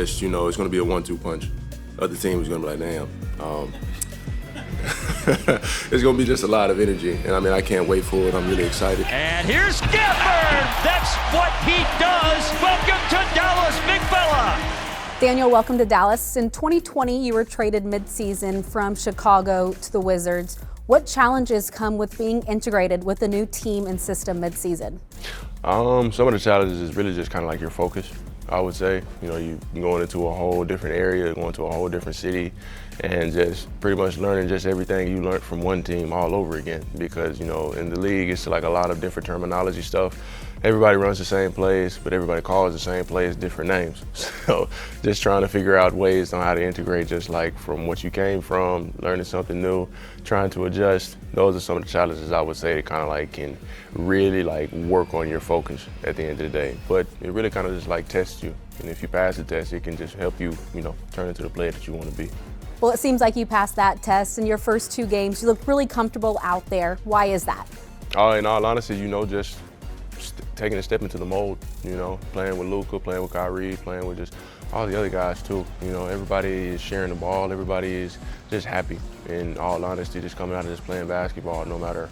just, you know, it's going to be a 1-2 punch. Other team is going to be like, damn. It's going to be just a lot of energy, and I mean, I can't wait for it. I'm really excited. And here's Gafford. That's what he does. Welcome to Dallas, big fella. Daniel, welcome to Dallas. In 2020, you were traded midseason from Chicago to the Wizards. What challenges come with being integrated with the new team and system midseason? Some of the challenges is really just kind of like your focus, I would say. You know, you going into a whole different area, going to a whole different city, and just pretty much learning just everything you learned from one team all over again. Because, you know, in the league, it's like a lot of different terminology stuff. Everybody runs the same plays, but everybody calls the same plays different names. So just trying to figure out ways on how to integrate just like from what you came from, learning something new, trying to adjust. Those are some of the challenges I would say that kind of like can really like work on your focus at the end of the day. But it really kind of just like tests you. And if you pass the test, it can just help you, you know, turn into the player that you want to be. Well, it seems like you passed that test in your first 2 games. You looked really comfortable out there. Why is that? In all honesty, you know, just taking a step into the mold, you know, playing with Luka, playing with Kyrie, playing with just all the other guys too. You know, everybody is sharing the ball, everybody is just happy. In all honesty, just coming out and just playing basketball, no matter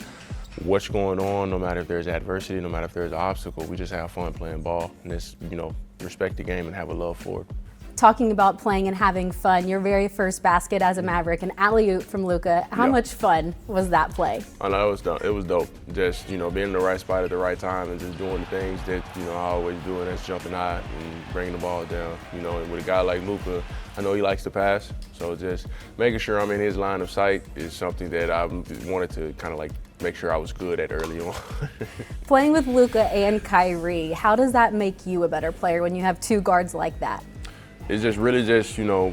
what's going on, no matter if there's adversity, no matter if there's an obstacle, we just have fun playing ball and just, you know, respect the game and have a love for it. Talking about playing and having fun, your very first basket as a Maverick, an alley-oop from Luka. How much fun was that play? I know it was dope. Just, you know, being in the right spot at the right time and just doing the things that, you know, I always do, and that's jumping high and bringing the ball down. You know, and with a guy like Luka, I know he likes to pass, so just making sure I'm in his line of sight is something that I wanted to kind of like make sure I was good at early on. Playing with Luka and Kyrie, how does that make you a better player when you have 2 guards like that? It's just really just, you know,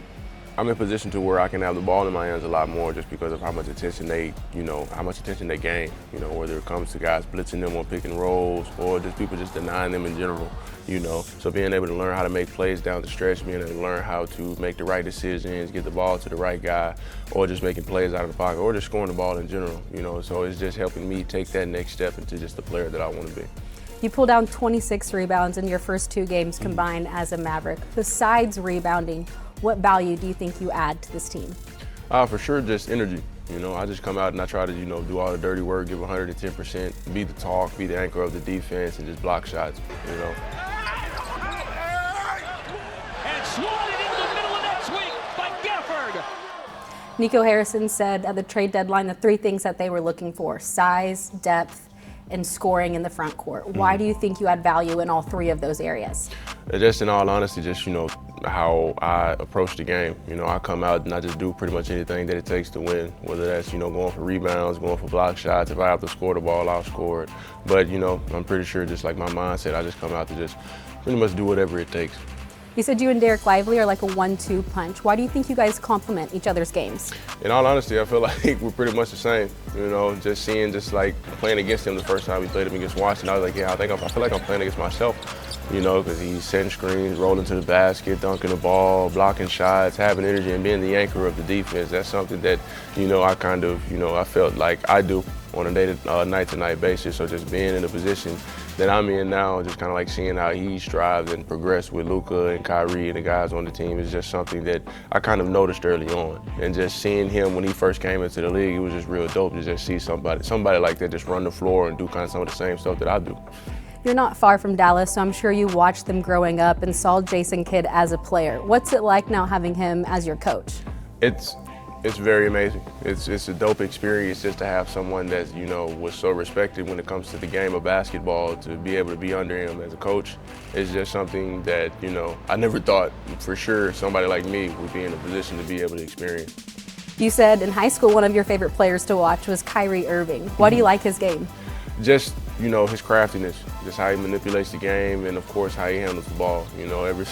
I'm in a position to where I can have the ball in my hands a lot more just because of how much attention they, you know, how much attention they gain, you know, whether it comes to guys blitzing them on pick and rolls or just people just denying them in general, you know. So being able to learn how to make plays down the stretch, being able to learn how to make the right decisions, get the ball to the right guy, or just making plays out of the pocket, or just scoring the ball in general, you know. So it's just helping me take that next step into just the player that I want to be. You pulled down 26 rebounds in your first 2 games combined as a Maverick. Besides rebounding, what value do you think you add to this team? For sure, just energy. You know, I just come out and I try to, you know, do all the dirty work, give 110%, be the talk, be the anchor of the defense, and just block shots, you know. And swatted into the middle of that swing by Gafford. Nico Harrison said at the trade deadline the 3 things that they were looking for: size, depth, and scoring in the front court. Why do you think you add value in all 3 of those areas? Just in all honesty, just, you know, how I approach the game. You know, I come out and I just do pretty much anything that it takes to win, whether that's, you know, going for rebounds, going for block shots. If I have to score the ball, I'll score it. But, you know, I'm pretty sure just like my mindset, I just come out to just pretty much do whatever it takes. You said you and Derek Lively are like a 1-2 punch. Why do you think you guys complement each other's games? In all honesty, I feel like we're pretty much the same. You know, just seeing, just like playing against him the first time we played him against Washington, I was like, yeah, I feel like I'm playing against myself. You know, because he's setting screens, rolling to the basket, dunking the ball, blocking shots, having energy, and being the anchor of the defense. That's something that, you know, I kind of, you know, I felt like I do on a night-to-night basis. So just being in the position that I'm in now, just kind of like seeing how he strives and progressed with Luka and Kyrie and the guys on the team is just something that I kind of noticed early on. And just seeing him when he first came into the league, it was just real dope to just see somebody like that just run the floor and do kind of some of the same stuff that I do. You're not far from Dallas, so I'm sure you watched them growing up and saw Jason Kidd as a player. What's it like now having him as your coach? It's very amazing. It's a dope experience just to have someone that, you know, was so respected when it comes to the game of basketball, to be able to be under him as a coach. It's just something that, you know, I never thought for sure somebody like me would be in a position to be able to experience. You said in high school one of your favorite players to watch was Kyrie Irving. Why do you like his game? Just, you know, his craftiness, just how he manipulates the game, and of course how he handles the ball. You know, ever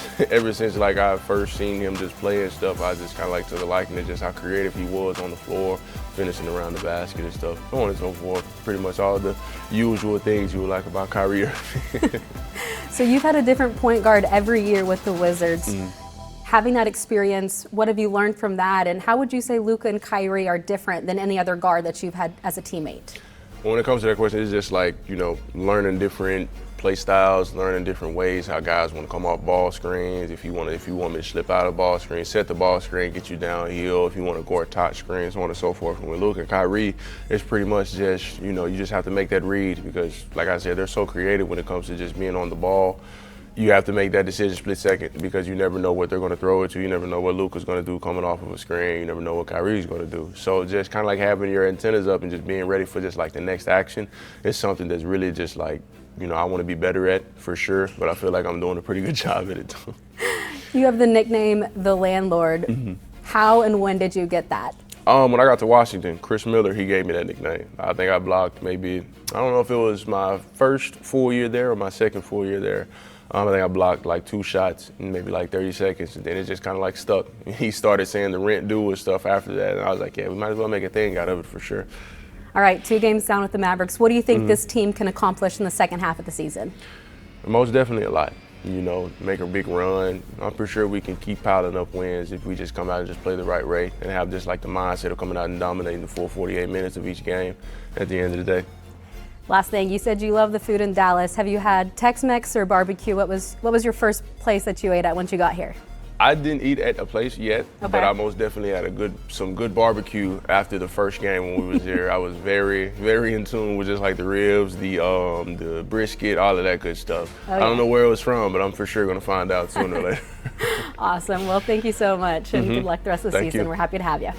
since like I first seen him just play and stuff, I just kind of like took a liking to just how creative he was on the floor, finishing around the basket and stuff, so on and so forth. Pretty much all the usual things you would like about Kyrie Irving. So you've had a different point guard every year with the Wizards. Having that experience, what have you learned from that, and how would you say Luka and Kyrie are different than any other guard that you've had as a teammate? When it comes to that question, it's just like, you know, learning different play styles, learning different ways how guys want to come off ball screens. If you want me to slip out of ball screen, set the ball screen, get you downhill. If you want to guard touch screens, so on and so forth. And with Luke and Kyrie, it's pretty much just, you just have to make that read because, like I said, they're so creative when it comes to just being on the ball. You have to make that decision split second because you never know what they're going to throw it to. You never know what Luka's going to do coming off of a screen. You never know what Kyrie's going to do. So just kind of like having your antennas up and just being ready for just like the next action is something that's really just like, I want to be better at for sure, but I feel like I'm doing a pretty good job at it too. You have the nickname The Landlord. Mm-hmm. How and when did you get that? When I got to Washington, Chris Miller, he gave me that nickname. I think I blocked maybe, I don't know if it was my first full year there or my second full year there. I think I blocked like 2 shots in maybe like 30 seconds, and then it just kind of like stuck. He started saying the rent due and stuff after that, and I was like, yeah, we might as well make a thing out of it for sure. All right, 2 games down with the Mavericks. What do you think this team can accomplish in the second half of the season? Most definitely a lot. Make a big run. I'm pretty sure we can keep piling up wins if we just come out and just play the right way and have just like the mindset of coming out and dominating the full 48 minutes of each game at the end of the day. Last thing, you said you love the food in Dallas. Have you had Tex-Mex or barbecue? What was your first place that you ate at once you got here? I didn't eat at a place yet, okay, but I most definitely had some good barbecue after the first game when we was there. I was very, very in tune with just like the ribs, the brisket, all of that good stuff. Oh, yeah. I don't know where it was from, but I'm for sure going to find out sooner or later. Awesome. Well, thank you so much, and good luck the rest of the season. We're happy to have you.